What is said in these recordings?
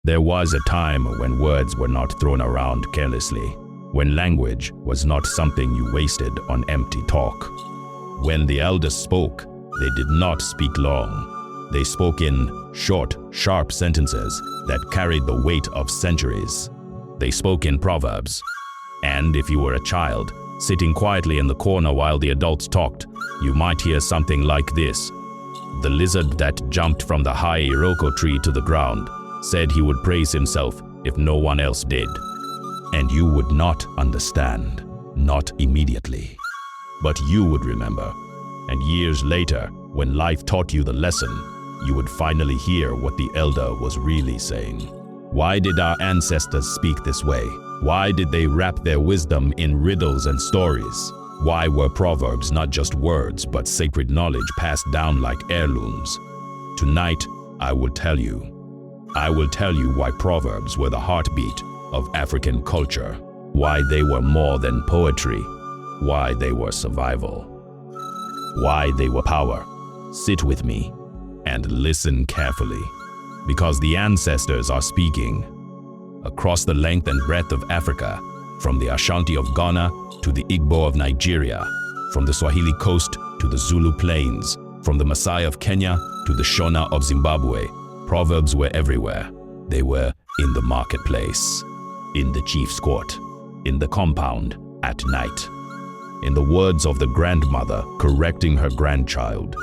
There was a time when words were not thrown around carelessly, when language was not something you wasted on empty talk. When the elders spoke, they did not speak long. They spoke in short, sharp sentences that carried the weight of centuries. They spoke in proverbs. And if you were a child, sitting quietly in the corner while the adults talked, you might hear something like this. The lizard that jumped from the high Iroko tree to the ground said he would praise himself if no one else did. And you would not understand, not immediately. But you would remember. And years later, when life taught you the lesson, you would finally hear what the elder was really saying. Why did our ancestors speak this way? Why did they wrap their wisdom in riddles and stories? Why were proverbs not just words but sacred knowledge passed down like heirlooms? Tonight, I will tell you. I will tell you why proverbs were the heartbeat of African culture, why they were more than poetry, why they were survival, why they were power. Sit with me and listen carefully, because the ancestors are speaking. Across the length and breadth of Africa, from the Ashanti of Ghana to the Igbo of Nigeria, from the Swahili coast to the Zulu plains, from the Maasai of Kenya to the Shona of Zimbabwe, proverbs were everywhere. They were in the marketplace, in the chief's court, in the compound at night, in the words of the grandmother correcting her grandchild.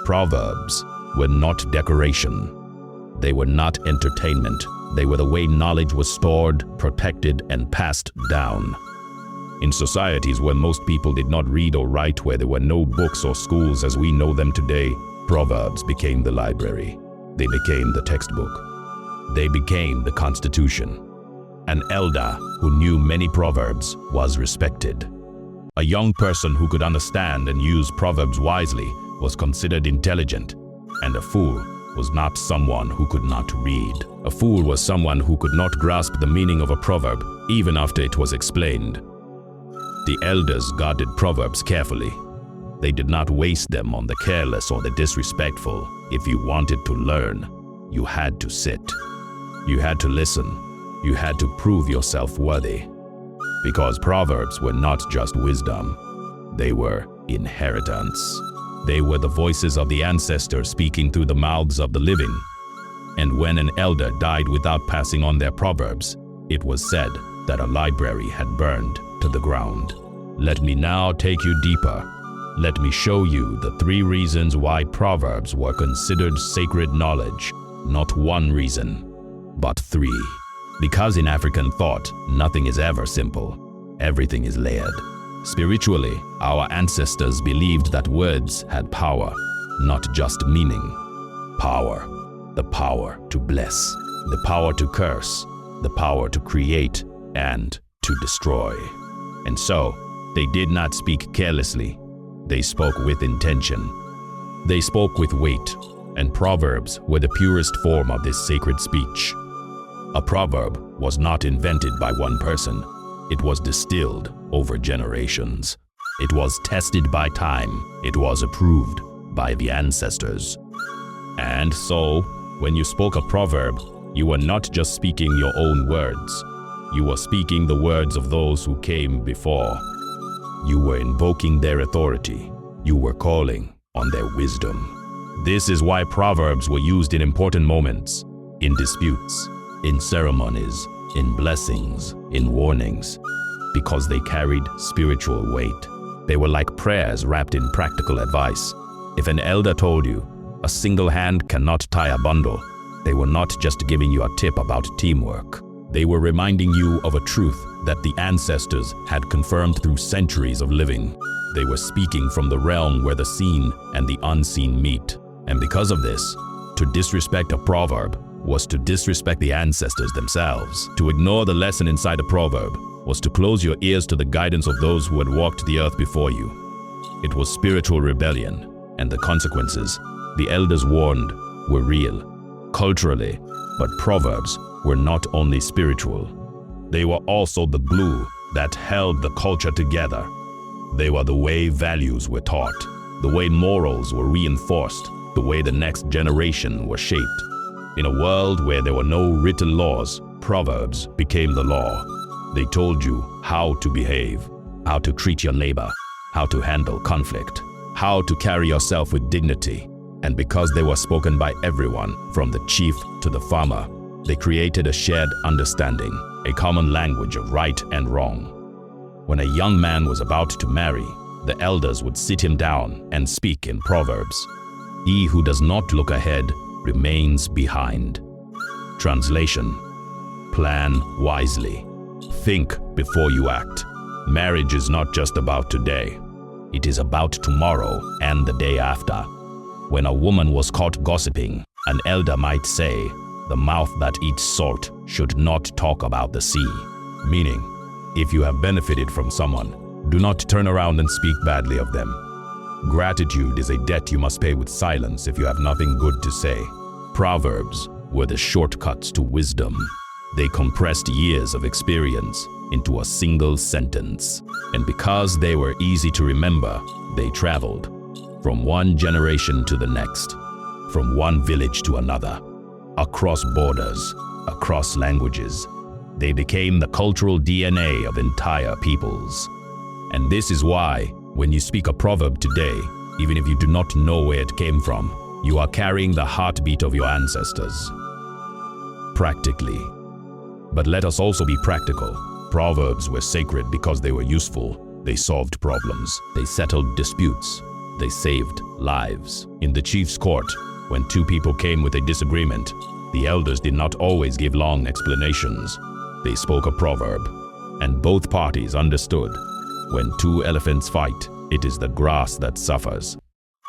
Proverbs were not decoration. They were not entertainment. They were the way knowledge was stored, protected, and passed down. In societies where most people did not read or write, where there were no books or schools as we know them today, proverbs became the library. They became the textbook. They became the Constitution. An elder who knew many proverbs was respected. A young person who could understand and use proverbs wisely was considered intelligent, and a fool was not someone who could not read. A fool was someone who could not grasp the meaning of a proverb, even after it was explained. The elders guarded proverbs carefully. They did not waste them on the careless or the disrespectful. If you wanted to learn, you had to sit. You had to listen. You had to prove yourself worthy. Because proverbs were not just wisdom. They were inheritance. They were the voices of the ancestors speaking through the mouths of the living. And when an elder died without passing on their proverbs, it was said that a library had burned to the ground. Let me now take you deeper. Let me show you the 3 reasons why proverbs were considered sacred knowledge. Not 1 reason, but 3. Because in African thought, nothing is ever simple. Everything is layered. Spiritually, our ancestors believed that words had power, not just meaning. Power. The power to bless, the power to curse, the power to create and to destroy. And so, they did not speak carelessly. They spoke with intention. They spoke with weight, and proverbs were the purest form of this sacred speech. A proverb was not invented by one person. It was distilled over generations. It was tested by time. It was approved by the ancestors. And so, when you spoke a proverb, you were not just speaking your own words. You were speaking the words of those who came before. You were invoking their authority. You were calling on their wisdom. This is why proverbs were used in important moments, in disputes, in ceremonies, in blessings, in warnings, because they carried spiritual weight. They were like prayers wrapped in practical advice. If an elder told you, a single hand cannot tie a bundle, they were not just giving you a tip about teamwork. They were reminding you of a truth that the ancestors had confirmed through centuries of living. They were speaking from the realm where the seen and the unseen meet. And because of this, to disrespect a proverb was to disrespect the ancestors themselves. To ignore the lesson inside a proverb was to close your ears to the guidance of those who had walked the earth before you. It was spiritual rebellion, and the consequences, the elders warned, were real, culturally. But proverbs were not only spiritual. They were also the glue that held the culture together. They were the way values were taught, the way morals were reinforced, the way the next generation was shaped. In a world where there were no written laws, proverbs became the law. They told you how to behave, how to treat your neighbor, how to handle conflict, how to carry yourself with dignity. And because they were spoken by everyone, from the chief to the farmer, they created a shared understanding, a common language of right and wrong. When a young man was about to marry, the elders would sit him down and speak in proverbs. He who does not look ahead remains behind. Translation: plan wisely. Think before you act. Marriage is not just about today. It is about tomorrow and the day after. When a woman was caught gossiping, an elder might say, "The mouth that eats salt should not talk about the sea." Meaning, if you have benefited from someone, do not turn around and speak badly of them. Gratitude is a debt you must pay with silence if you have nothing good to say. Proverbs were the shortcuts to wisdom. They compressed years of experience into a single sentence. And because they were easy to remember, they traveled from one generation to the next, from one village to another, across borders, across languages. They became the cultural DNA of entire peoples. And this is why, when you speak a proverb today, even if you do not know where it came from, you are carrying the heartbeat of your ancestors. Practically. But let us also be practical. Proverbs were sacred because they were useful. They solved problems. They settled disputes. They saved lives. In the chief's court, when two people came with a disagreement, the elders did not always give long explanations. They spoke a proverb, and both parties understood. When two elephants fight, it is the grass that suffers.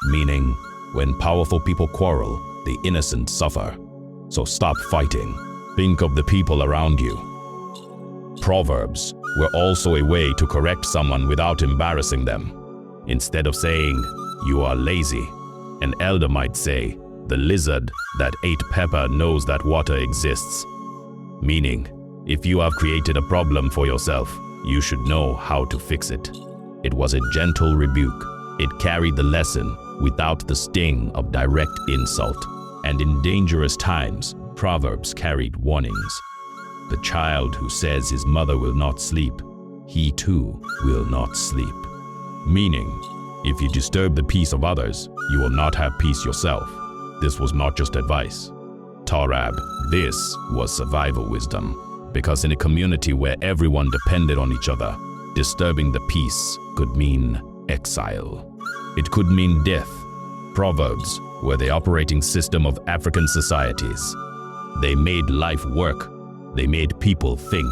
Meaning, when powerful people quarrel, the innocent suffer. So stop fighting. Think of the people around you. Proverbs were also a way to correct someone without embarrassing them. Instead of saying, "You are lazy," an elder might say, "The lizard that ate pepper knows that water exists." Meaning, if you have created a problem for yourself, you should know how to fix it. It was a gentle rebuke. It carried the lesson without the sting of direct insult. And in dangerous times, Proverbs carried warnings. The child who says his mother will not sleep, he too will not sleep. Meaning, if you disturb the peace of others, you will not have peace yourself. This was not just advice. Tarab, this was survival wisdom. Because in a community where everyone depended on each other, disturbing the peace could mean exile. It could mean death. Proverbs were the operating system of African societies. They made life work, they made people think,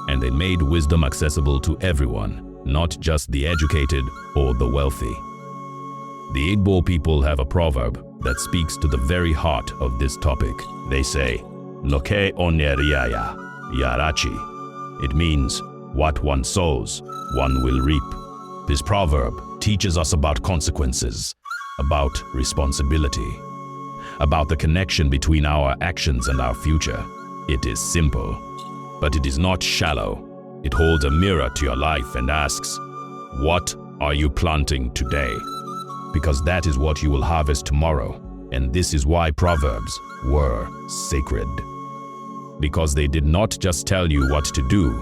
and they made wisdom accessible to everyone, not just the educated or the wealthy. The Igbo people have a proverb that speaks to the very heart of this topic. They say, "Loke oneriaya yarachi." It means, what one sows, one will reap. This proverb teaches us about consequences, about responsibility, about the connection between our actions and our future. It is simple, but it is not shallow. It holds a mirror to your life and asks, what are you planting today? Because that is what you will harvest tomorrow. And this is why Proverbs were sacred. Because they did not just tell you what to do,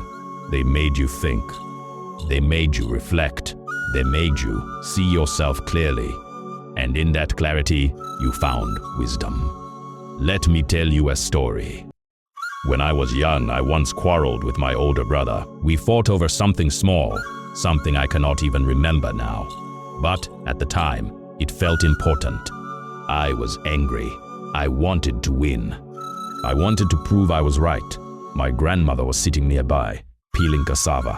they made you think. They made you reflect. They made you see yourself clearly. And in that clarity, you found wisdom. Let me tell you a story. When I was young, I once quarreled with my older brother. We fought over something small, something I cannot even remember now. But at the time, it felt important. I was angry. I wanted to win. I wanted to prove I was right. My grandmother was sitting nearby, peeling cassava.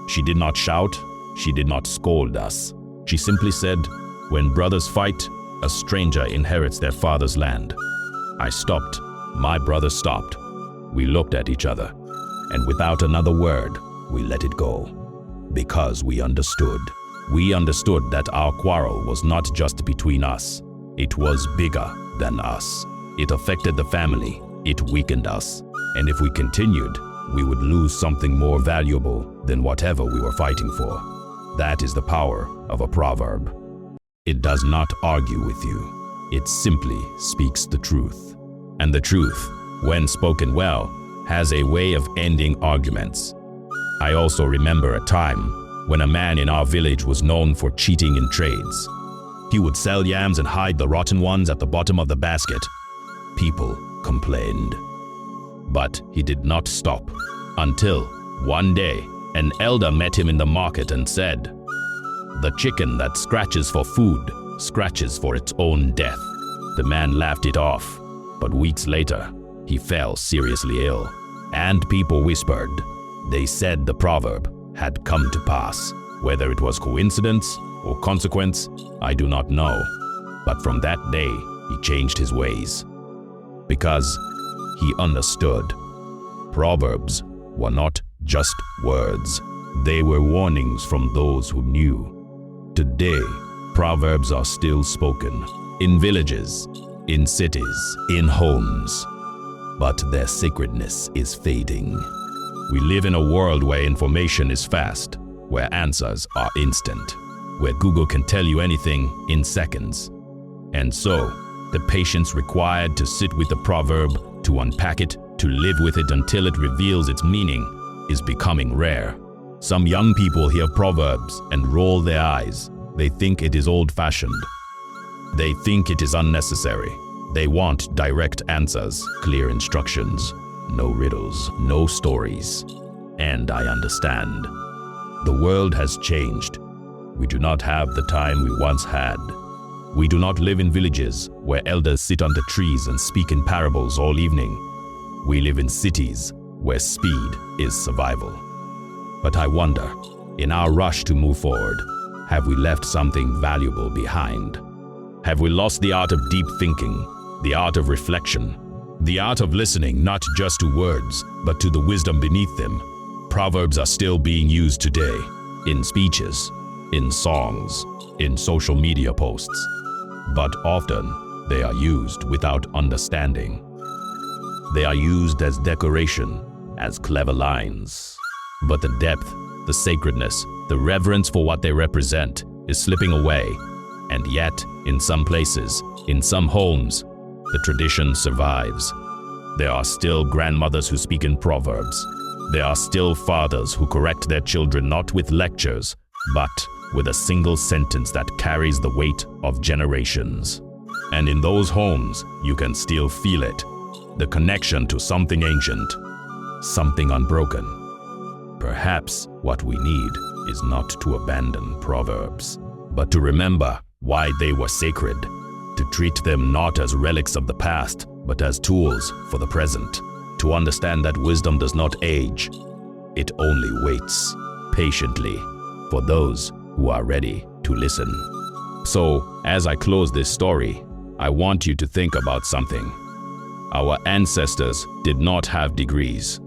She did not shout. She did not scold us. She simply said, "When brothers fight, a stranger inherits their father's land." I stopped. My brother stopped. We looked at each other, and without another word, we let it go. Because we understood. We understood that our quarrel was not just between us. It was bigger than us. It affected the family. It weakened us. And if we continued, we would lose something more valuable than whatever we were fighting for. That is the power of a proverb. It does not argue with you. It simply speaks the truth. And the truth, when spoken well, has a way of ending arguments. I also remember a time when a man in our village was known for cheating in trades. He would sell yams and hide the rotten ones at the bottom of the basket. People complained. But he did not stop until one day an elder met him in the market and said, "The chicken that scratches for food scratches for its own death." The man laughed it off, but weeks later, he fell seriously ill, and people whispered. They said the proverb had come to pass. Whether it was coincidence or consequence, I do not know. But from that day, he changed his ways. Because he understood. Proverbs were not just words. They were warnings from those who knew. Today, proverbs are still spoken in villages, in cities, in homes. But their sacredness is fading. We live in a world where information is fast, where answers are instant, where Google can tell you anything in seconds. And so, the patience required to sit with the proverb, to unpack it, to live with it until it reveals its meaning, is becoming rare. Some young people hear proverbs and roll their eyes. They think it is old-fashioned. They think it is unnecessary. They want direct answers, clear instructions, no riddles, no stories. And I understand. The world has changed. We do not have the time we once had. We do not live in villages where elders sit under trees and speak in parables all evening. We live in cities where speed is survival. But I wonder, in our rush to move forward, have we left something valuable behind? Have we lost the art of deep thinking, the art of reflection, the art of listening not just to words, but to the wisdom beneath them? Proverbs are still being used today, in speeches, in songs, in social media posts. But often, they are used without understanding. They are used as decoration, as clever lines. But the depth, the sacredness, the reverence for what they represent is slipping away. And yet, in some places, in some homes, the tradition survives. There are still grandmothers who speak in proverbs. There are still fathers who correct their children not with lectures, but with a single sentence that carries the weight of generations. And in those homes, you can still feel it, the connection to something ancient, something unbroken. Perhaps what we need is not to abandon proverbs, but to remember why they were sacred, to treat them not as relics of the past, but as tools for the present, to understand that wisdom does not age. It only waits patiently for those who are ready to listen. So, as I close this story, I want you to think about something. Our ancestors did not have degrees.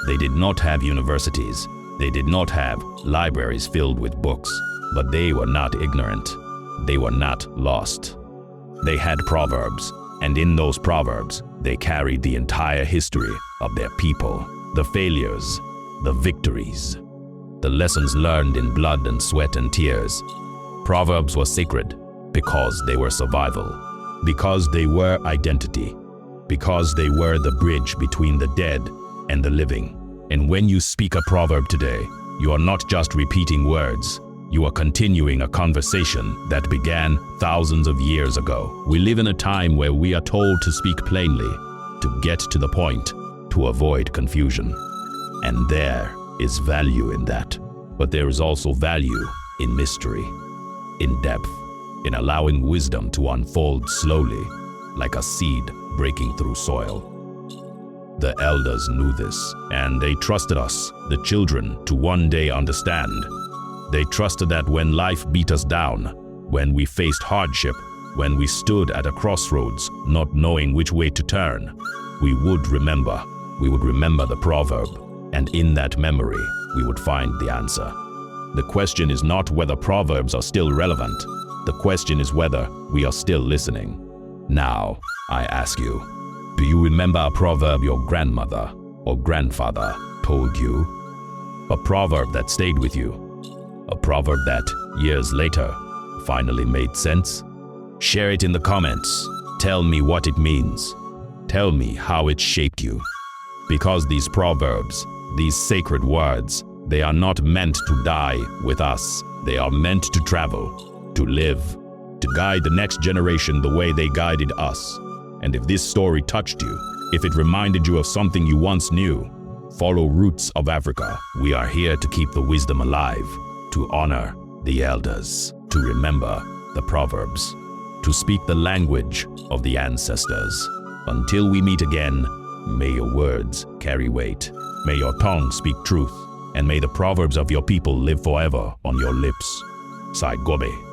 They did not have universities. They did not have libraries filled with books. But they were not ignorant. They were not lost. They had proverbs, and in those proverbs, they carried the entire history of their people, the failures, the victories, the lessons learned in blood and sweat and tears. Proverbs were sacred because they were survival, because they were identity, because they were the bridge between the dead and the living. And when you speak a proverb today, you are not just repeating words. You are continuing a conversation that began thousands of years ago. We live in a time where we are told to speak plainly, to get to the point, to avoid confusion. And there is value in that. But there is also value in mystery, in depth, in allowing wisdom to unfold slowly, like a seed breaking through soil. The elders knew this, and they trusted us, the children, to one day understand. They trusted that when life beat us down, when we faced hardship, when we stood at a crossroads, not knowing which way to turn, we would remember. We would remember the proverb, and in that memory, we would find the answer. The question is not whether proverbs are still relevant. The question is whether we are still listening. Now, I ask you, do you remember a proverb your grandmother or grandfather told you? A proverb that stayed with you? A proverb that, years later, finally made sense? Share it in the comments. Tell me what it means. Tell me how it shaped you. Because these proverbs, these sacred words, they are not meant to die with us. They are meant to travel, to live, to guide the next generation the way they guided us. And if this story touched you, if it reminded you of something you once knew, follow Roots of Africa. We are here to keep the wisdom alive, to honor the elders, to remember the proverbs, to speak the language of the ancestors. Until we meet again, may your words carry weight. May your tongue speak truth, and may the proverbs of your people live forever on your lips. Sai Gobe.